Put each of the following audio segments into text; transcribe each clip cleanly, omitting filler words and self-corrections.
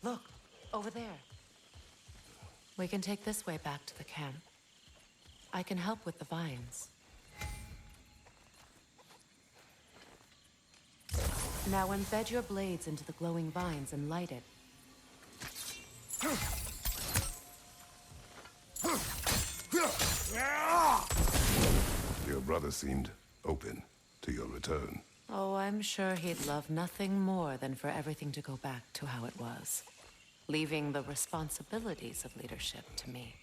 Look, over there. We can take this way back to the camp. I can help with the vines. Now embed your blades into the glowing vines and light it. Your brother seemed open to your return. Oh, I'm sure he'd love nothing more than for everything to go back to how it was, leaving the responsibilities of leadership to me.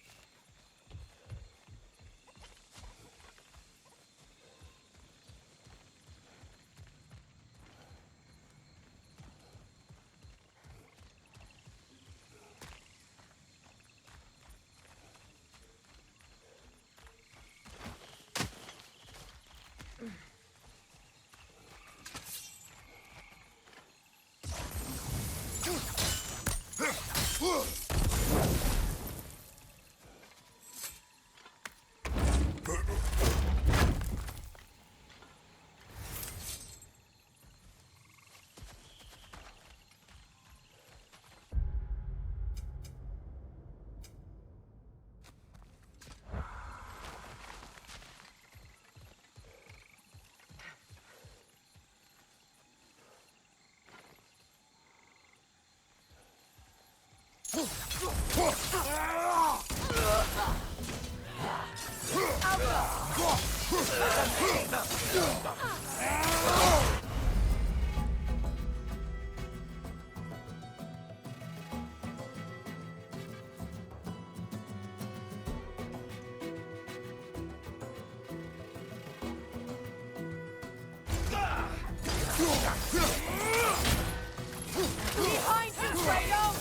Behind you, Kratos!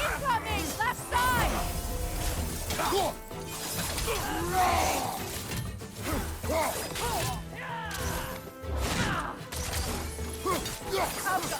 Incoming! Left Enemies on the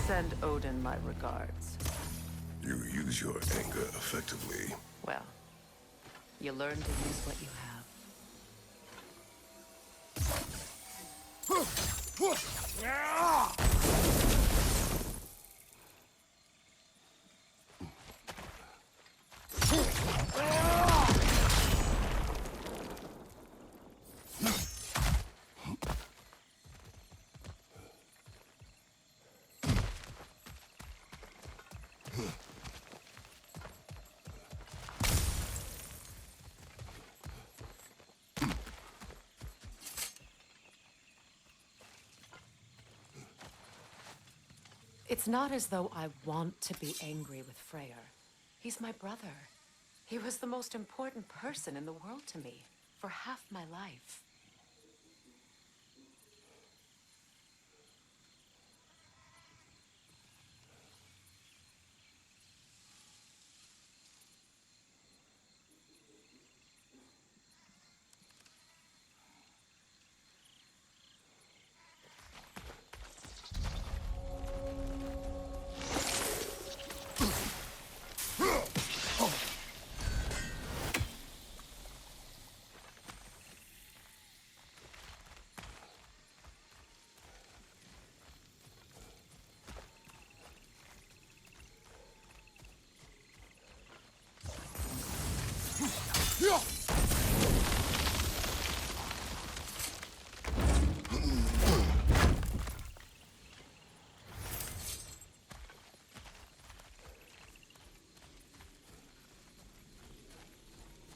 Send Odin my regards. You use your anger effectively. Well, you learn to use what you have. It's not as though I want to be angry with Freyr. He's my brother. He was the most important person in the world to me for half my life.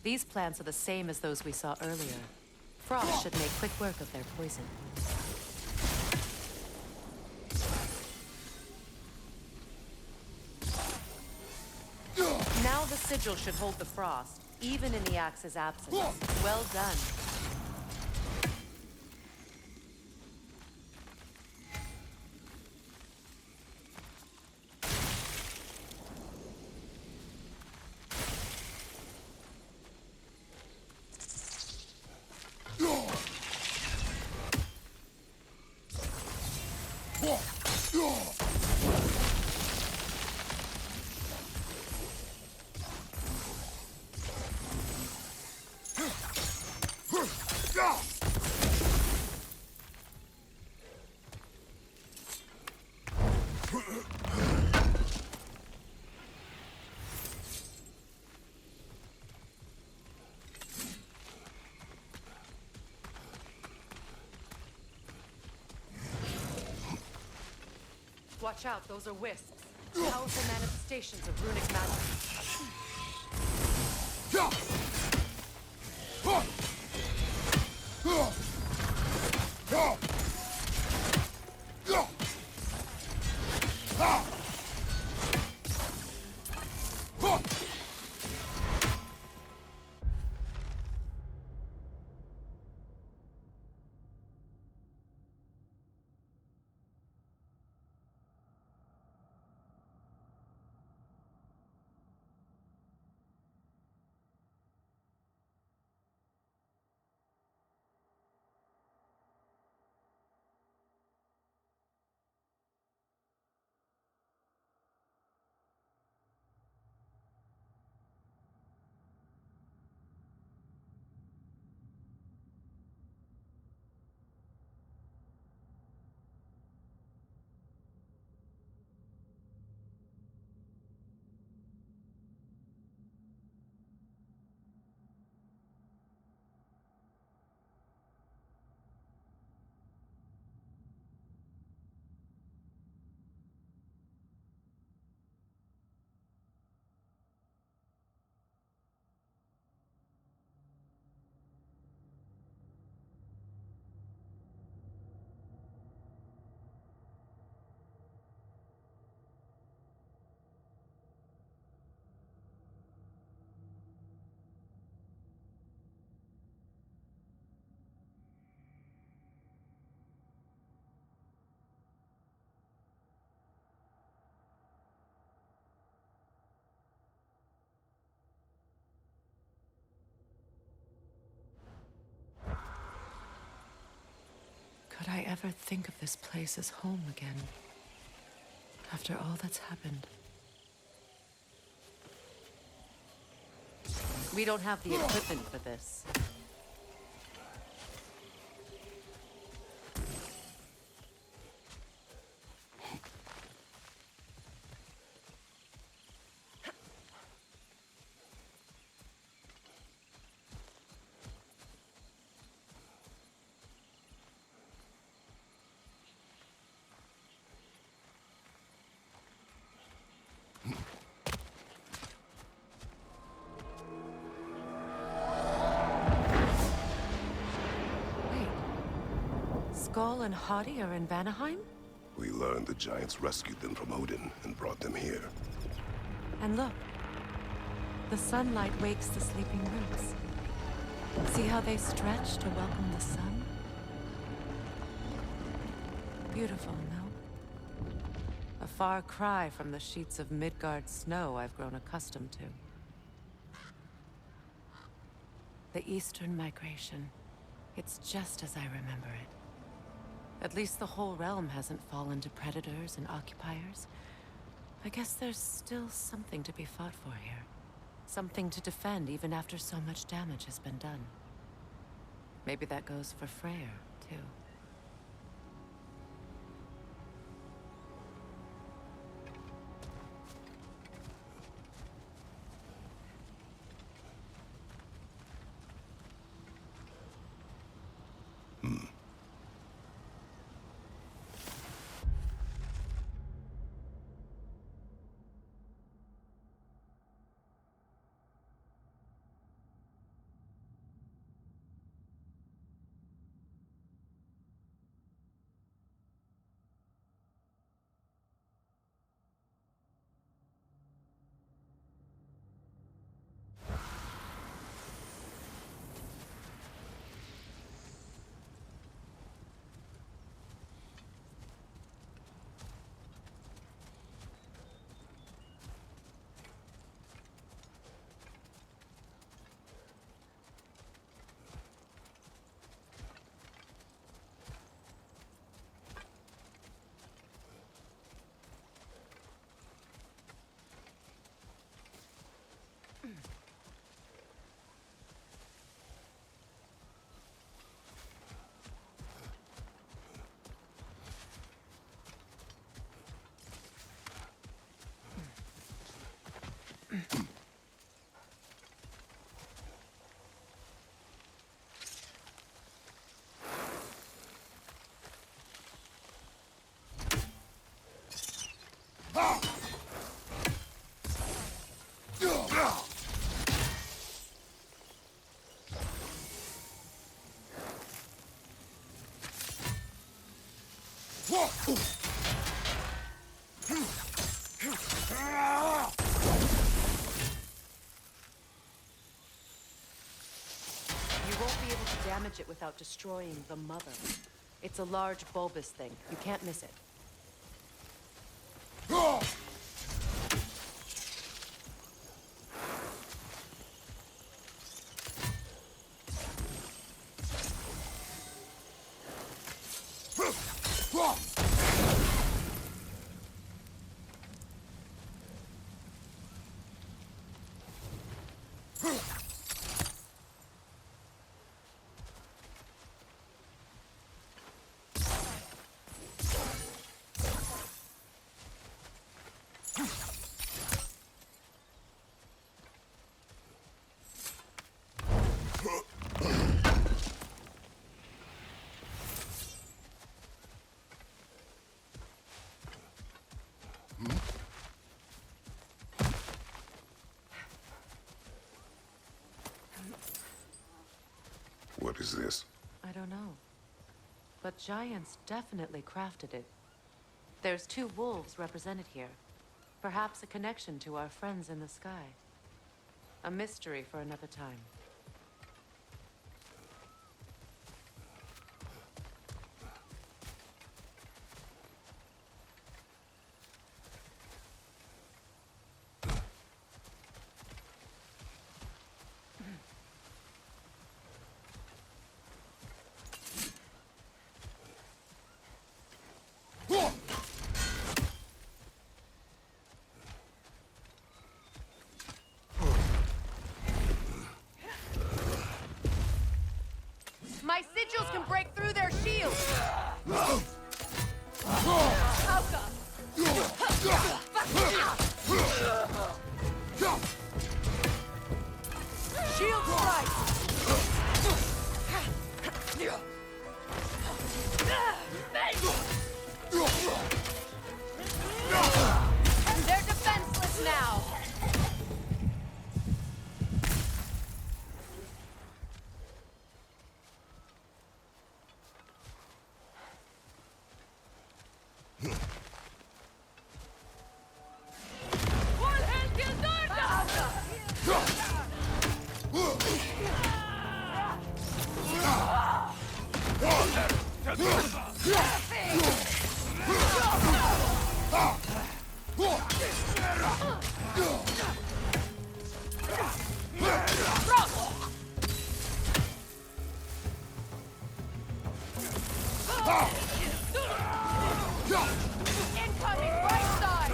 These plants are the same as those we saw earlier. Frost should make quick work of their poison. Now the sigil should hold the frost, even in the axe's absence. Well done. Watch out, those are wisps. Powerful manifestations of runic magic. Could I ever think of this place as home again? After all that's happened. We don't have the equipment for this. Skull and Hati are in Vanaheim? We learned the giants rescued them from Odin and brought them here. And look, the sunlight wakes the sleeping roots. See how they stretch to welcome the sun? Beautiful, no? A far cry from the sheets of Midgard snow I've grown accustomed to. The Eastern Migration. It's just as I remember it. At least the whole realm hasn't fallen to predators and occupiers. I guess there's still something to be fought for here. Something to defend even after so much damage has been done. Maybe that goes for Freyr, too. You won't be able to damage it without destroying the mother. It's a large bulbous thing. You can't miss it. What is this? I don't know. But giants definitely crafted it. There's 2 wolves represented here. Perhaps a connection to our friends in the sky. A mystery for another time. My sigils can break through their shields! Shield strike! They're defenseless now! Incoming right side!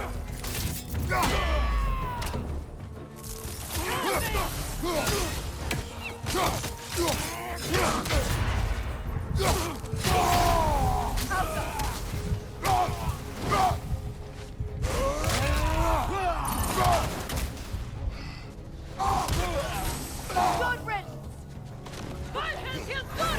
Good riddance! My hand feels good!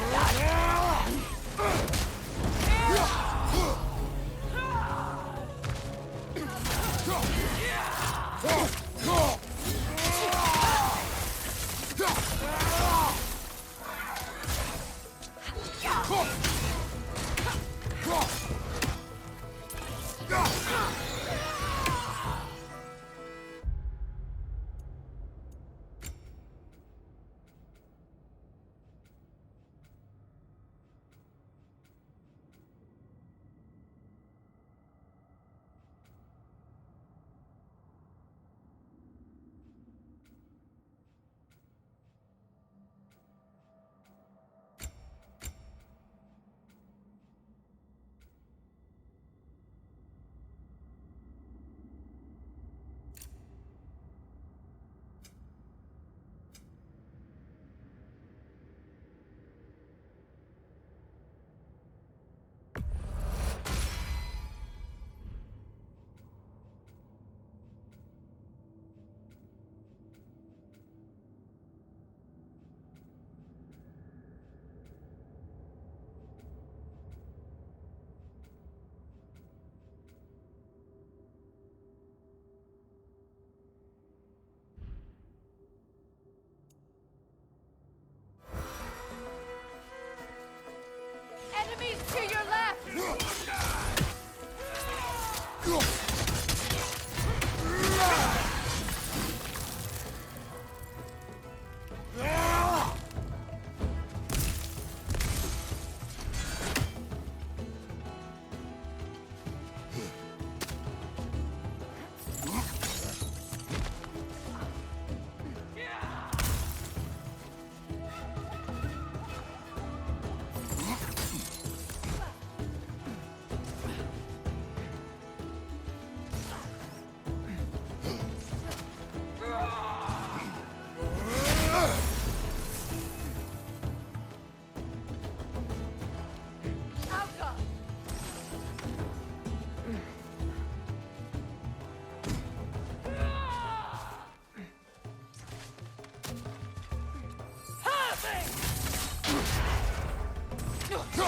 So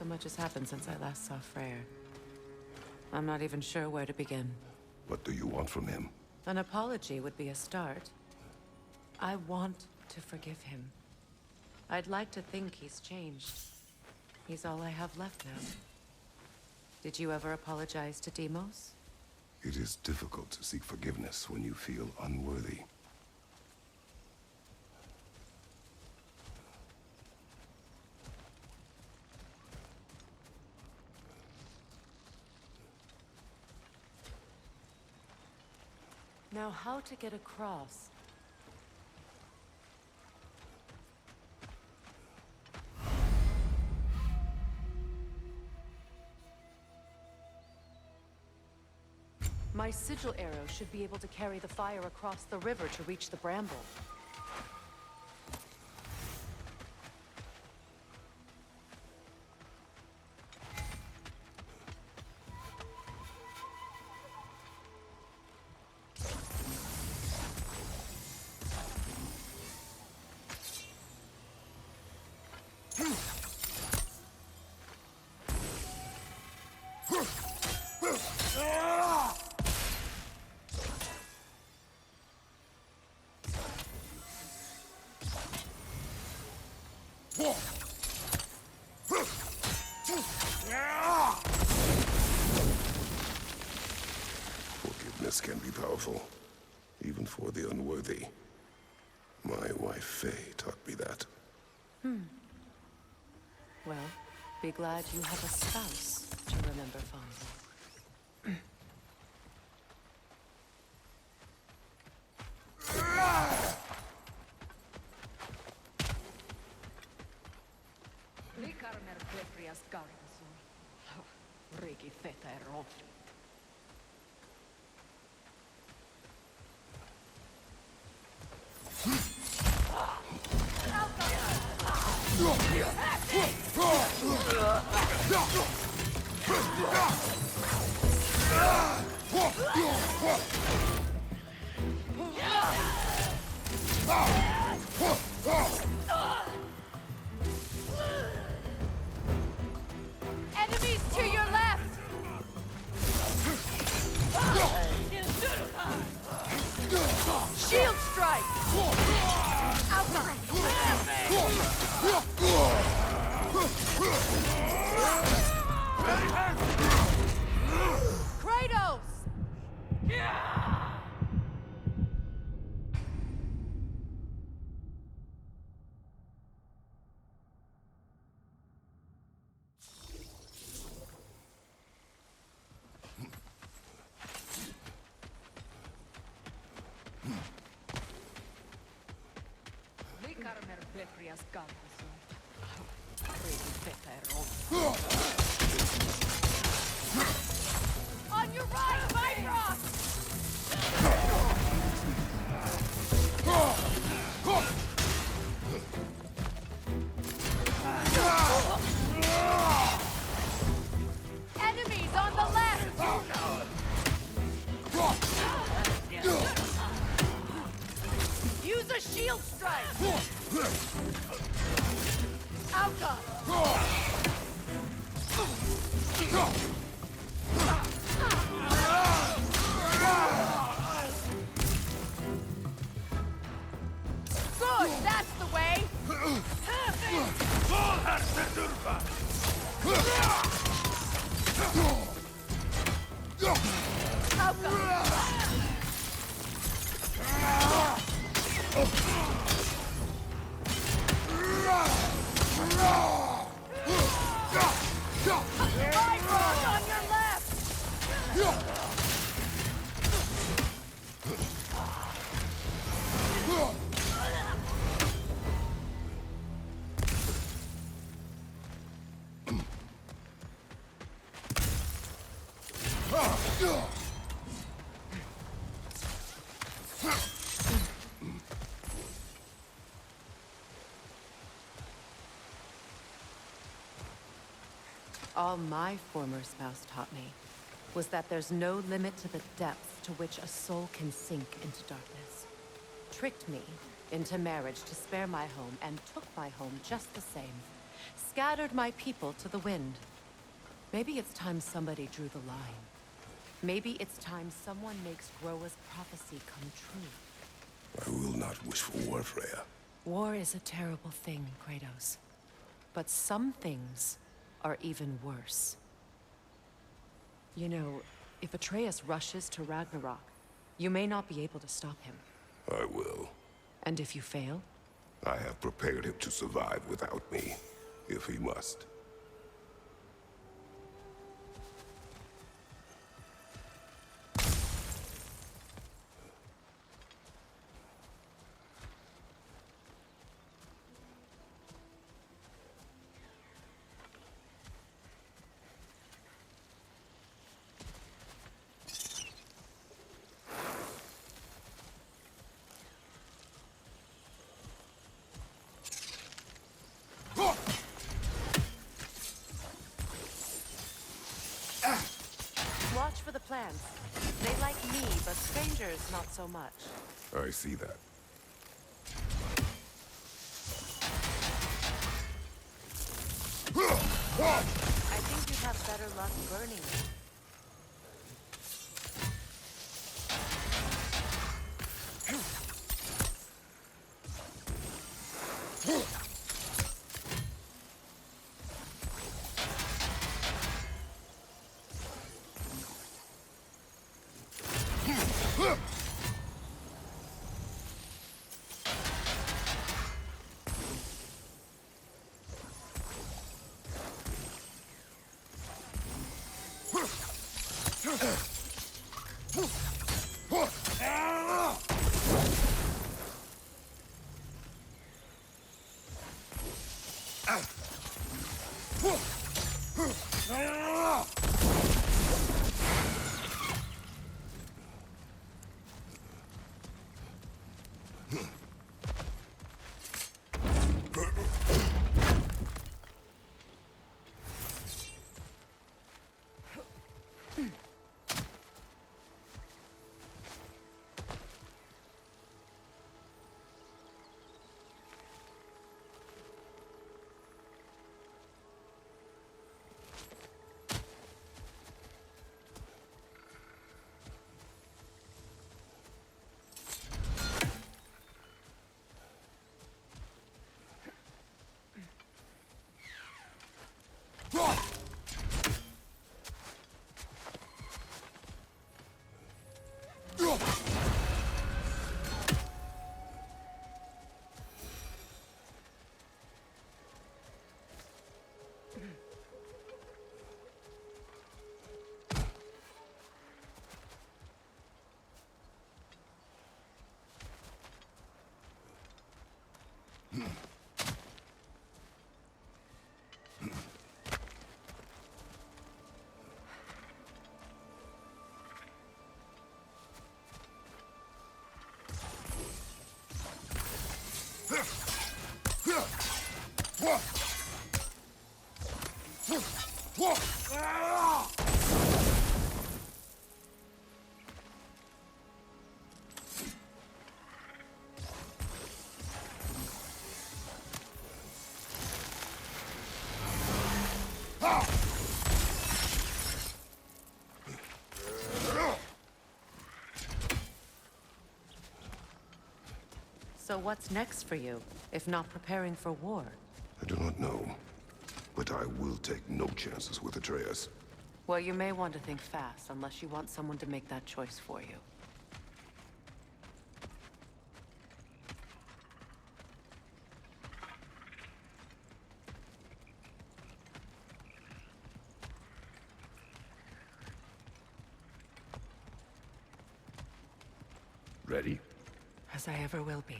much has happened since I last saw Freyr. I'm not even sure where to begin. What do you want from him? An apology would be a start. I want to forgive him. I'd like to think he's changed. He's all I have left now. Did you ever apologize to Deimos? It is difficult to seek forgiveness when you feel unworthy. Now, how to get across? My sigil arrow should be able to carry the fire across the river to reach the bramble. Forgiveness can be powerful, even for the unworthy. My wife Faye taught me that. Well, be glad you have a spouse to remember fondly. Enemies to your left! Shield strike! Kratos! On your right, Bifrost! Enemies on the left! Use a shield strike! Outer! Good, that's the way! Bifrost on your left! All my former spouse taught me was that there's no limit to the depths to which a soul can sink into darkness. Tricked me into marriage to spare my home and took my home just the same. Scattered my people to the wind. Maybe it's time somebody drew the line. Maybe it's time someone makes Groa's prophecy come true. I will not wish for war, Freya. War is a terrible thing, Kratos. But some things are even worse. You know, if Atreus rushes to Ragnarok, you may not be able to stop him. I will. And if you fail? I have prepared him to survive without me, if he must. Watch for the plants. They like me, but strangers not so much. I see that. I think you'd have better luck burning them. So what's next for you, if not preparing for war? I do not know, but I will take no chances with Atreus. Well, you may want to think fast, unless you want someone to make that choice for you. Ready? As I ever will be.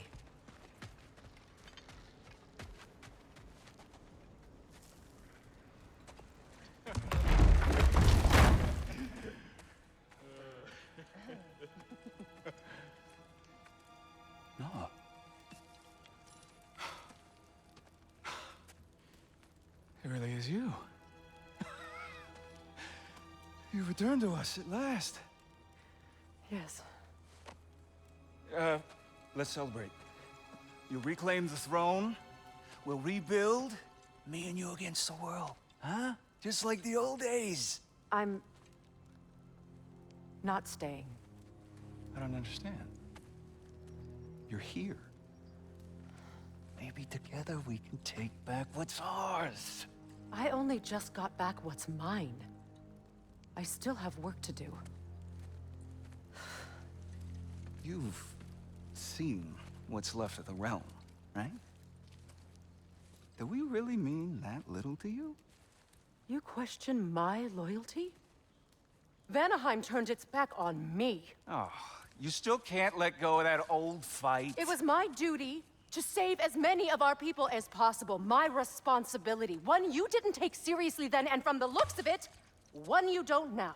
No. It really is you. You returned to us at last. Yes. Let's celebrate. You reclaim the throne. We'll rebuild. Me and you against the world. Huh? Just like the old days. I'm not staying. I don't understand. You're here. Maybe together we can take back what's ours. I only just got back what's mine. I still have work to do. You've seen what's left of the realm, right? Do we really mean that little to you? You question my loyalty? Vanaheim turned its back on me. Oh, you still can't let go of that old fight. It was my duty to save as many of our people as possible. My responsibility. One you didn't take seriously then, and from the looks of it, one you don't now.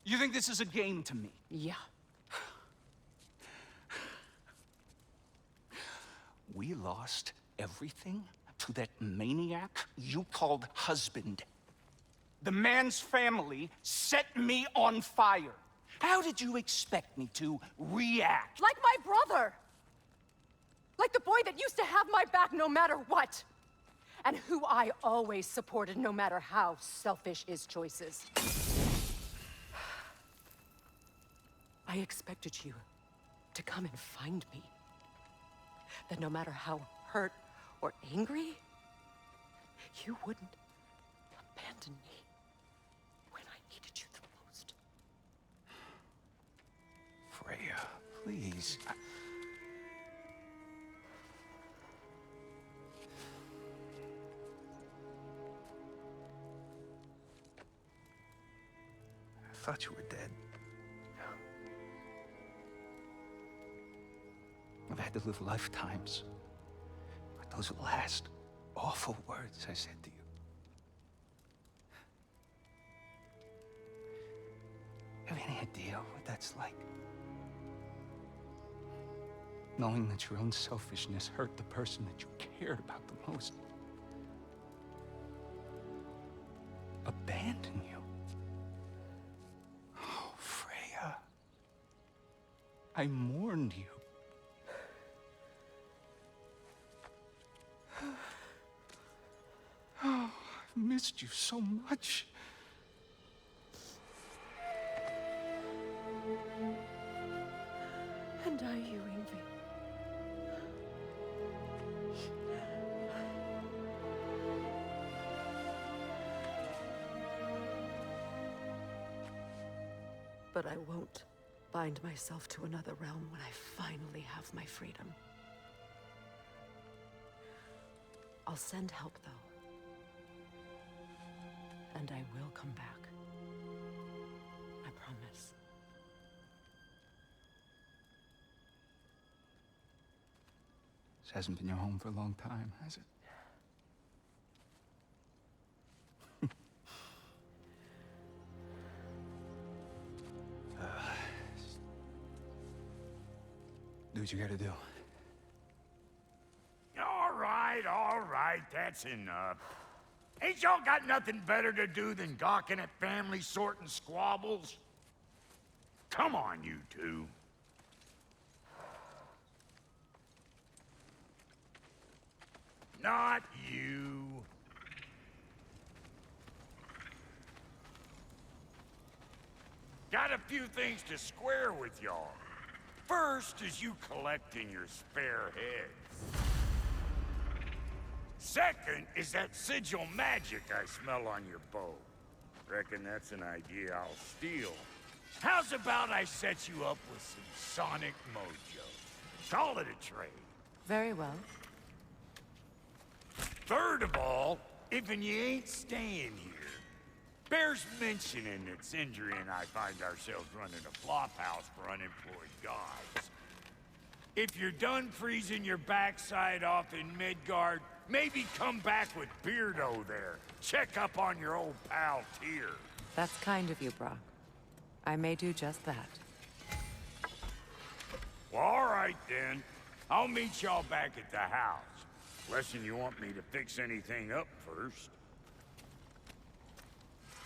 You think this is a game to me? Yeah. We lost everything to that maniac you called husband. The man's family set me on fire. How did you expect me to react? Like my brother! Like the boy that used to have my back no matter what! And who I always supported no matter how selfish his choices. I expected you to come and find me. That no matter how hurt or angry, you wouldn't abandon me when I needed you the most. Freya, please. I thought you were dead. I've had to live lifetimes with those last awful words I said to you. Have any idea what that's like? Knowing that your own selfishness hurt the person that you cared about the most. Abandon you. Oh, Freya. I mourned you. Oh, I've missed you so much. And I you, Ingvi. But I won't bind myself to another realm when I finally have my freedom. I'll send help, though. And I will come back. I promise. This hasn't been your home for a long time, has it? Do what you gotta do. All right, that's enough. Ain't y'all got nothing better to do than gawking at family sorting squabbles? Come on, you two. Not you. Got a few things to square with y'all. First is you collecting your spare heads. Second is that sigil magic I smell on your bow. Reckon that's an idea I'll steal. How's about I set you up with some sonic mojo? Call it a trade. Very well. Third of all, if and you ain't staying here, bears mentioning that Sindri and I find ourselves running a flop house for unemployed gods. If you're done freezing your backside off in Midgard, maybe come back with Beardo there. Check up on your old pal Tyr. That's kind of you, Brock. I may do just that. Well, all right then. I'll meet y'all back at the house. Less'n you want me to fix anything up first.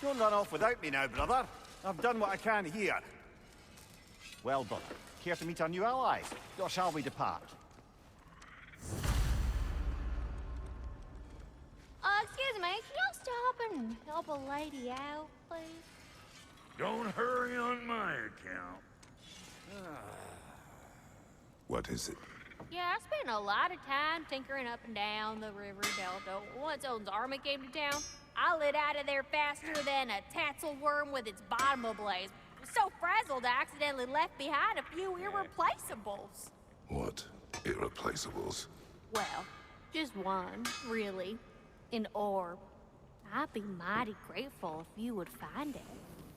Don't run off without me now, brother. I've done what I can here. Well, brother, care to meet our new allies? Or shall we depart? Excuse me, can y'all stop and help a lady out, please? Don't hurry on my account. What is it? Yeah, I spent a lot of time tinkering up and down the river delta. Once Odin's army came to town, I lit out of there faster than a tassel worm with its bottom ablaze. So frazzled, I accidentally left behind a few irreplaceables. What irreplaceables? Well, just one, really. An orb. I'd be mighty grateful if you would find it.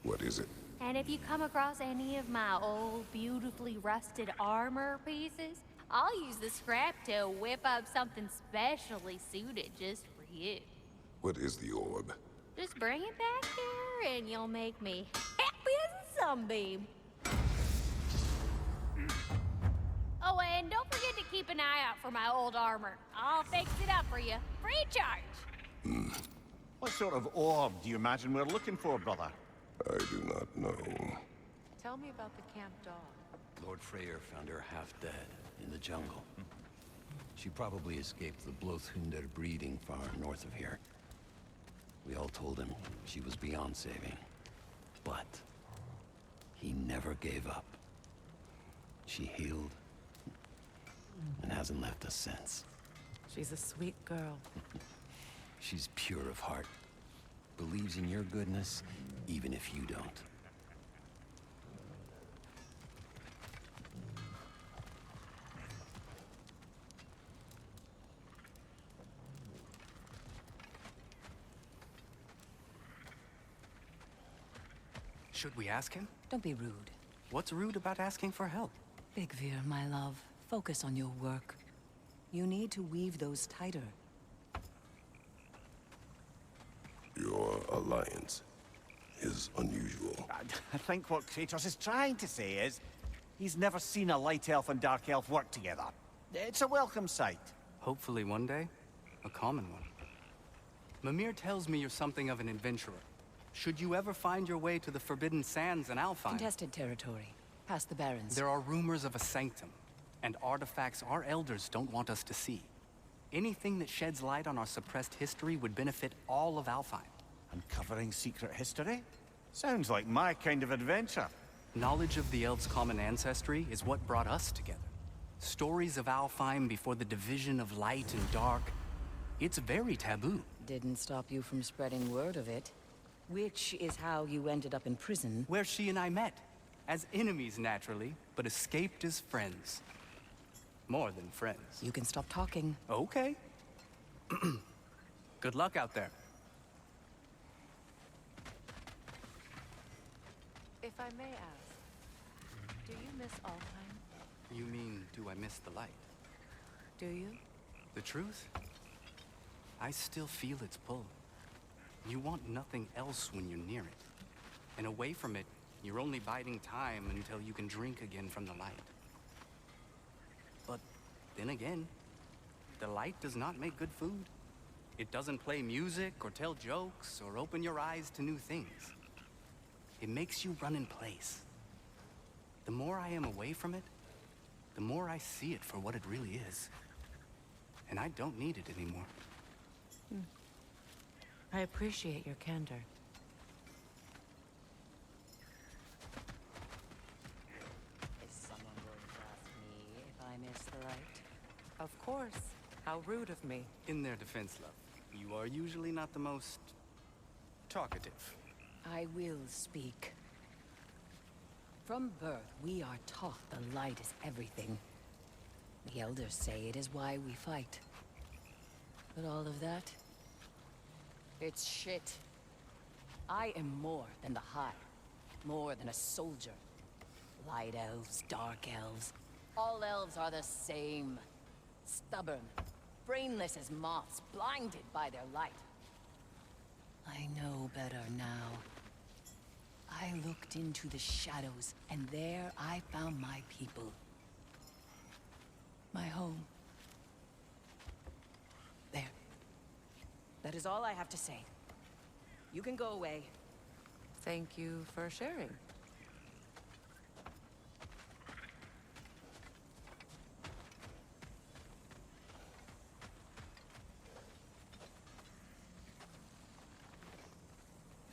What is it? And if you come across any of my old, beautifully rusted armor pieces, I'll use the scrap to whip up something specially suited just for you. What is the orb? Just bring it back here and you'll make me happy as a sunbeam. Oh, and don't forget to keep an eye out for my old armor. I'll fix it up for you, free of charge. What sort of orb do you imagine we're looking for, brother? I do not know. Tell me about the camp dog. Lord Freyr found her half dead in the jungle. She probably escaped the Blothhunder breeding far north of here. We all told him she was beyond saving. But he never gave up. She healed and hasn't left us since. She's a sweet girl. She's pure of heart. Believes in your goodness, even if you don't. Should we ask him? Don't be rude. What's rude about asking for help? Big Veer, my love, focus on your work. You need to weave those tighter. Your alliance is unusual. I think what Kratos is trying to say is, he's never seen a light elf and dark elf work together. It's a welcome sight. Hopefully one day, a common one. Mimir tells me you're something of an adventurer. Should you ever find your way to the Forbidden Sands in Alfheim... Contested territory. Past the Barrens. There are rumors of a sanctum, and artifacts our elders don't want us to see. Anything that sheds light on our suppressed history would benefit all of Alfheim. Uncovering secret history? Sounds like my kind of adventure. Knowledge of the elves' common ancestry is what brought us together. Stories of Alfheim before the division of light and dark. It's very taboo. Didn't stop you from spreading word of it. Which is how you ended up in prison. Where she and I met. As enemies, naturally, but escaped as friends. More than friends. You can stop talking. Okay. Good luck out there. If I may ask, do you miss Alfheim? You mean, do I miss the light? Do you? The truth? I still feel its pull. You want nothing else when you're near it. And away from it, you're only biding time until you can drink again from the light. But then again, the light does not make good food. It doesn't play music or tell jokes or open your eyes to new things. It makes you run in place. The more I am away from it, the more I see it for what it really is. And I don't need it anymore. I appreciate your candor. Is someone going to ask me if I miss the light? Of course. How rude of me. In their defense, love, you are usually not the most talkative. I will speak. From birth, we are taught the light is everything. The elders say it is why we fight. But all of that? It's shit. I am more than the Hive. More than a soldier. Light elves, dark elves. All elves are the same. Stubborn. Brainless as moths, blinded by their light. I know better now. I looked into the shadows, and there I found my people. My home. There. That is all I have to say. You can go away. Thank you for sharing.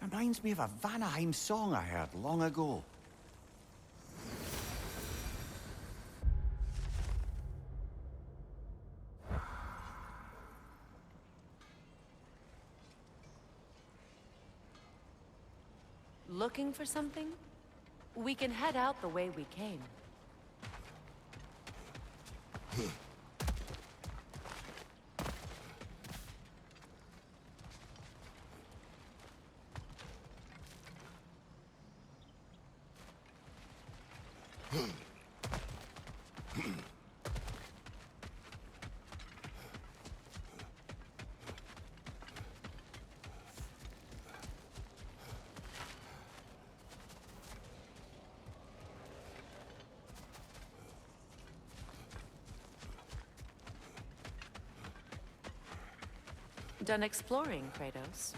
Reminds me of a Vanaheim song I heard long ago. Looking for something? We can head out the way we came. Done exploring, Kratos?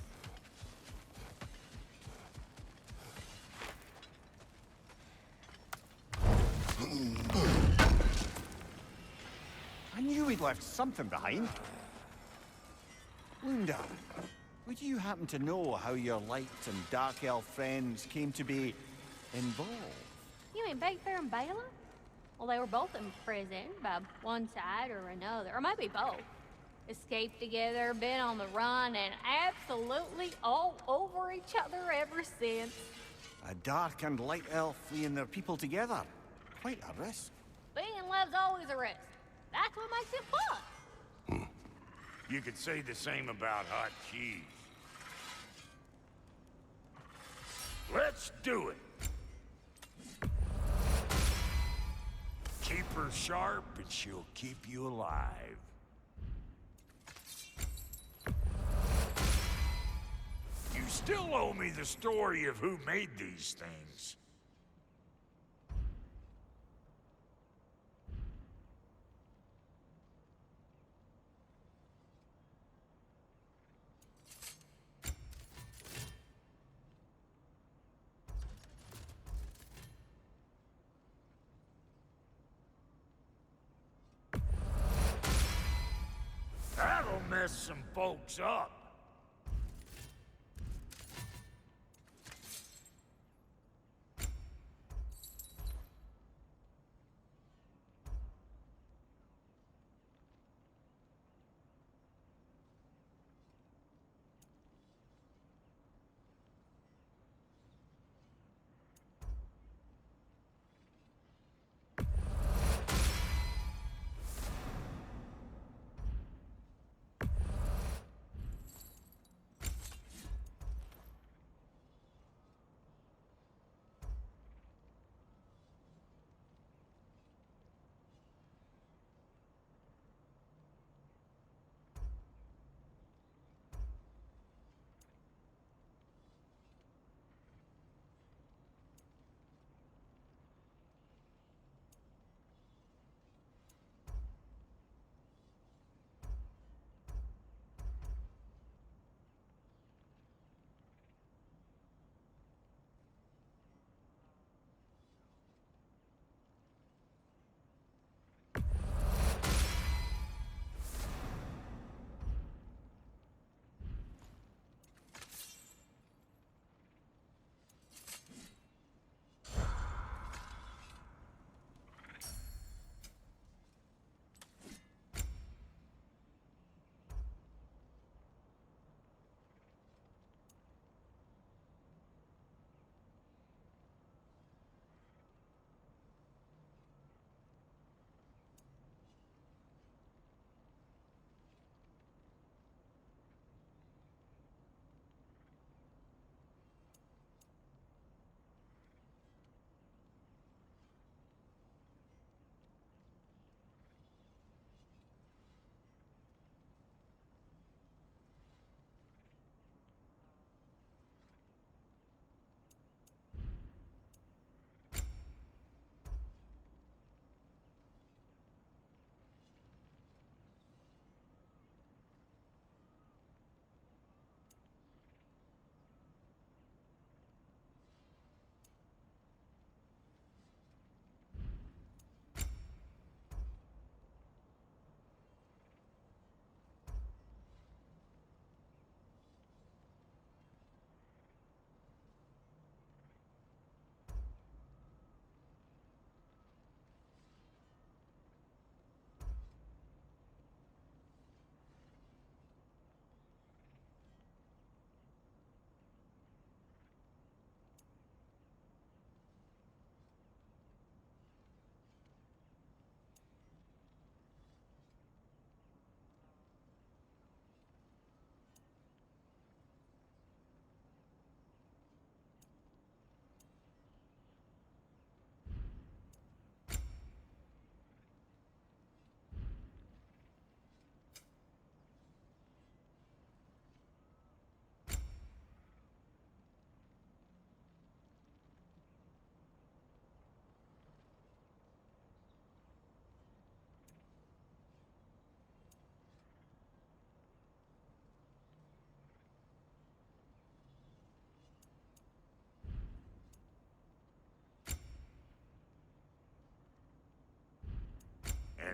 I knew we'd left something behind. Lunda, would you happen to know how your light and dark elf friends came to be involved? You mean Big Bear and Bela? Well, they were both imprisoned by one side or another, or maybe both. Escaped together, been on the run, and absolutely all over each other ever since. A dark and light elf fleeing their people together. Quite a risk. Being in love's always a risk. That's what makes it fun. You could say the same about hot cheese. Let's do it. Keep her sharp and she'll keep you alive. You still owe me the story of who made these things. That'll mess some folks up.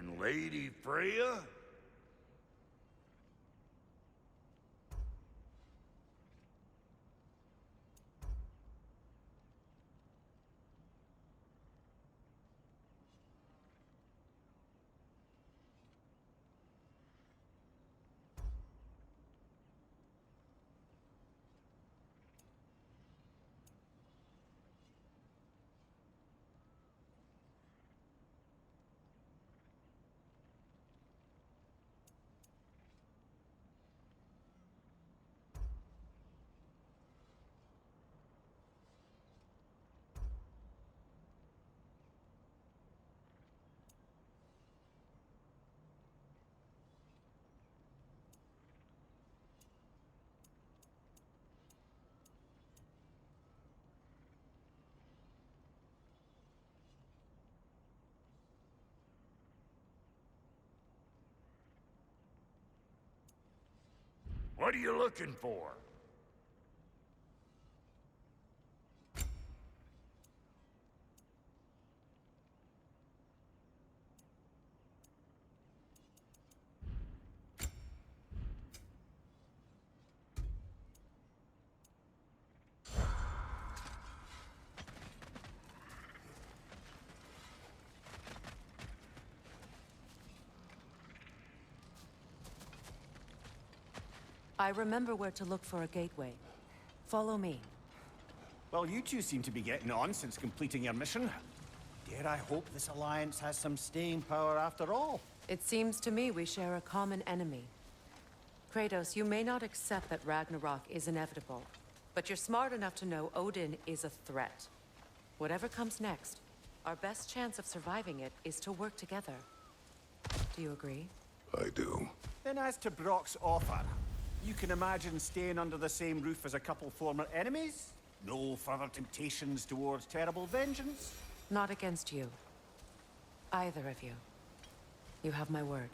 And Lady Freya? What are you looking for? I remember where to look for a gateway. Follow me. Well, you two seem to be getting on since completing your mission. Dare I hope this alliance has some staying power after all? It seems to me we share a common enemy. Kratos, you may not accept that Ragnarok is inevitable, but you're smart enough to know Odin is a threat. Whatever comes next, our best chance of surviving it is to work together. Do you agree? I do. Then as to Brock's offer, you can imagine staying under the same roof as a couple former enemies? No further temptations towards terrible vengeance? Not against you. Either of you. You have my word.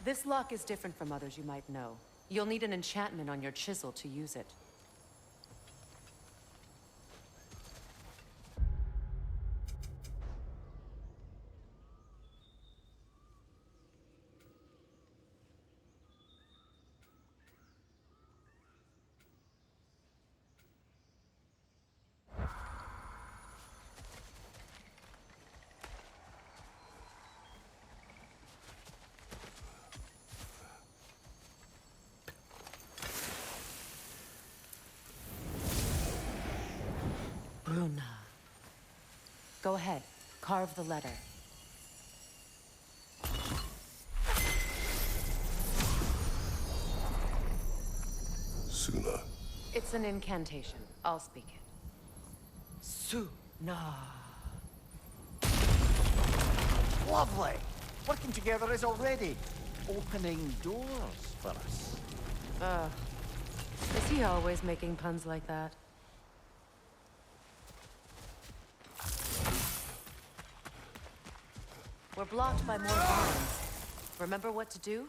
This lock is different from others you might know. You'll need an enchantment on your chisel to use it. Bruna. Go ahead. Carve the letter. Suna. It's an incantation. I'll speak it. Suna. Lovely! Working together is already opening doors for us. Is he always making puns like that? We're blocked by more violence. Remember what to do?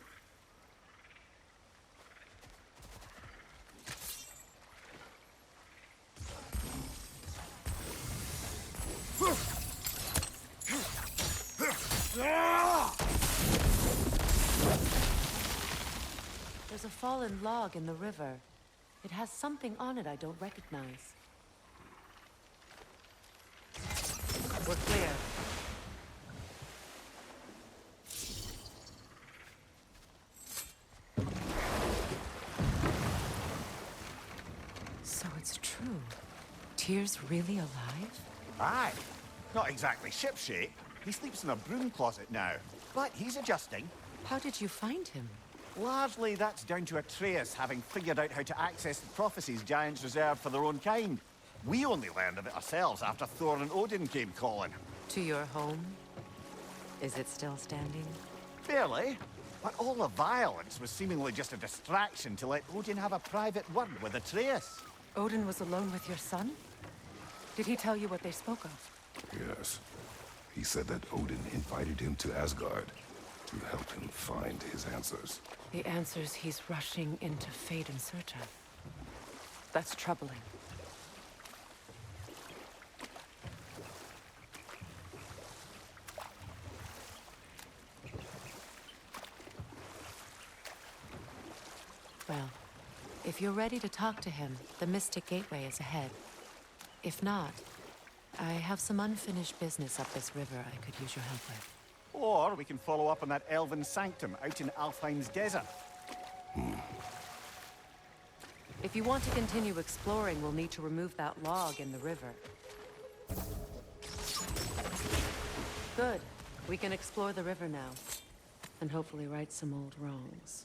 There's a fallen log in the river. It has something on it I don't recognize. We're clear. So it's true. Tyr's really alive? Aye. Not exactly shipshape. He sleeps in a broom closet now. But he's adjusting. How did you find him? Largely, that's down to Atreus having figured out how to access the prophecies giants reserve for their own kind. We only learned of it ourselves after Thor and Odin came calling. To your home? Is it still standing? Barely. But all the violence was seemingly just a distraction to let Odin have a private word with Atreus. Odin was alone with your son? Did he tell you what they spoke of? Yes. He said that Odin invited him to Asgard to help him find his answers. The answers he's rushing into fate in search of. That's troubling. Well, if you're ready to talk to him, the Mystic Gateway is ahead. If not, I have some unfinished business up this river I could use your help with. Or we can follow up on that elven sanctum out in Alfheim's desert. If you want to continue exploring, we'll need to remove that log in the river. Good. We can explore the river now. And hopefully right some old wrongs.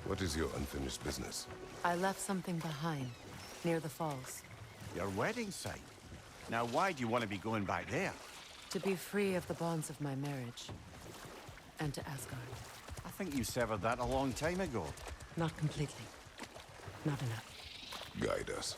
What is your unfinished business? I left something behind, near the falls. Your wedding site. Now, why do you want to be going back there? To be free of the bonds of my marriage. And to Asgard. I think you severed that a long time ago. Not completely. Not enough. Guide us.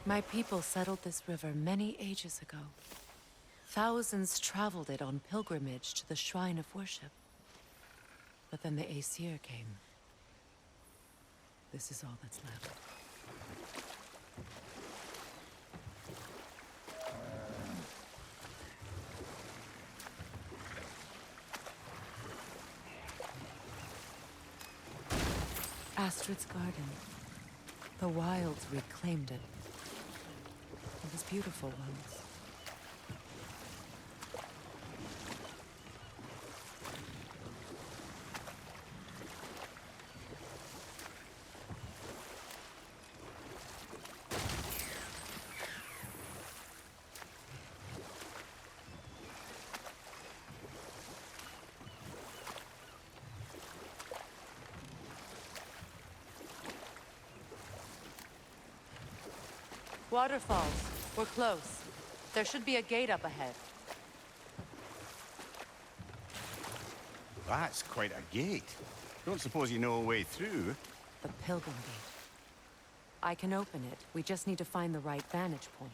My people settled this river many ages ago. Thousands traveled it on pilgrimage to the shrine of worship. But then the Aesir came. This is all that's left. Astrid's garden. The wilds reclaimed it. It was beautiful once. Waterfalls. We're close. There should be a gate up ahead. That's quite a gate. Don't suppose you know a way through? The Pilgrim Gate. I can open it. We just need to find the right vantage point.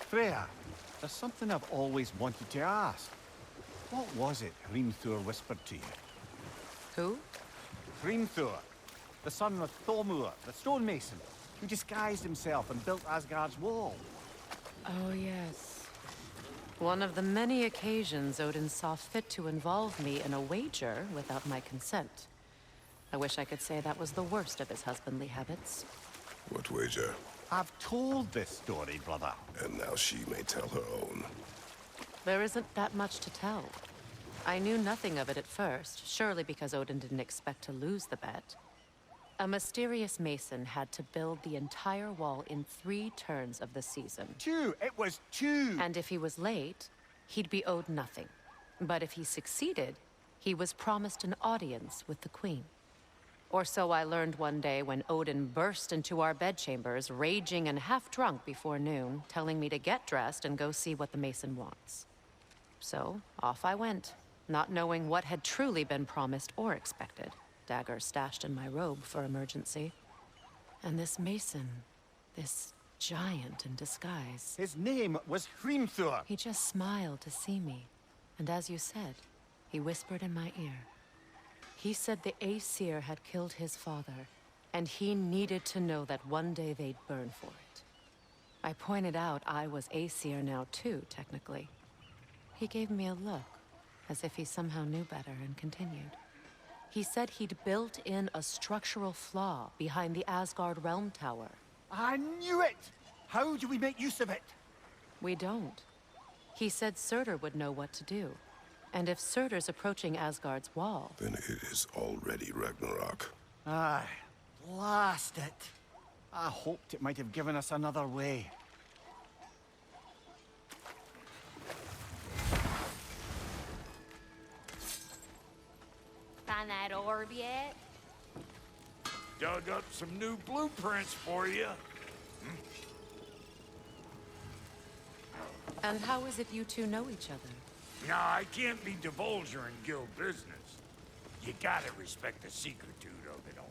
Freya, there's something I've always wanted to ask. What was it Hrimthur whispered to you? Who? Hrimthur, the son of Thormur, the stonemason, who disguised himself and built Asgard's wall. Oh, yes. One of the many occasions Odin saw fit to involve me in a wager without my consent. I wish I could say that was the worst of his husbandly habits. What wager? I've told this story, brother. And now she may tell her own. There isn't that much to tell. I knew nothing of it at first, surely because Odin didn't expect to lose the bet. A mysterious mason had to build the entire wall in 3 turns of the season. 2! It was 2! And if he was late, he'd be owed nothing. But if he succeeded, he was promised an audience with the queen. Or so I learned one day when Odin burst into our bedchambers, raging and half-drunk before noon, telling me to get dressed and go see what the mason wants. So, off I went, not knowing what had truly been promised or expected. Dagger stashed in my robe for emergency. And this mason, this giant in disguise. His name was Hrimthur. He just smiled to see me. And as you said, he whispered in my ear. He said the Aesir had killed his father, and he needed to know that one day they'd burn for it. I pointed out I was Aesir now too, technically. He gave me a look, as if he somehow knew better, and continued. He said he'd built in a structural flaw behind the Asgard Realm Tower. I knew it! How do we make use of it? We don't. He said Surtur would know what to do. And if Surtur's approaching Asgard's wall... Then it is already Ragnarok. Aye, blast it. I hoped it might have given us another way. Find that orb yet? Dug up some new blueprints for you. And how is it you two know each other? No, I can't be divulging guild business. You gotta respect the secretude of it all.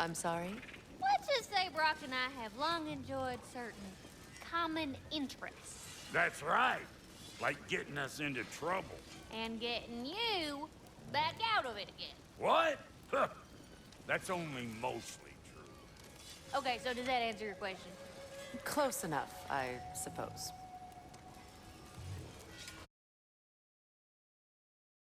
I'm sorry? Let's just say Brock and I have long enjoyed certain common interests. That's right. Like getting us into trouble. And getting you back out of it again. What? Huh. That's only mostly true. Okay, so does that answer your question? Close enough, I suppose.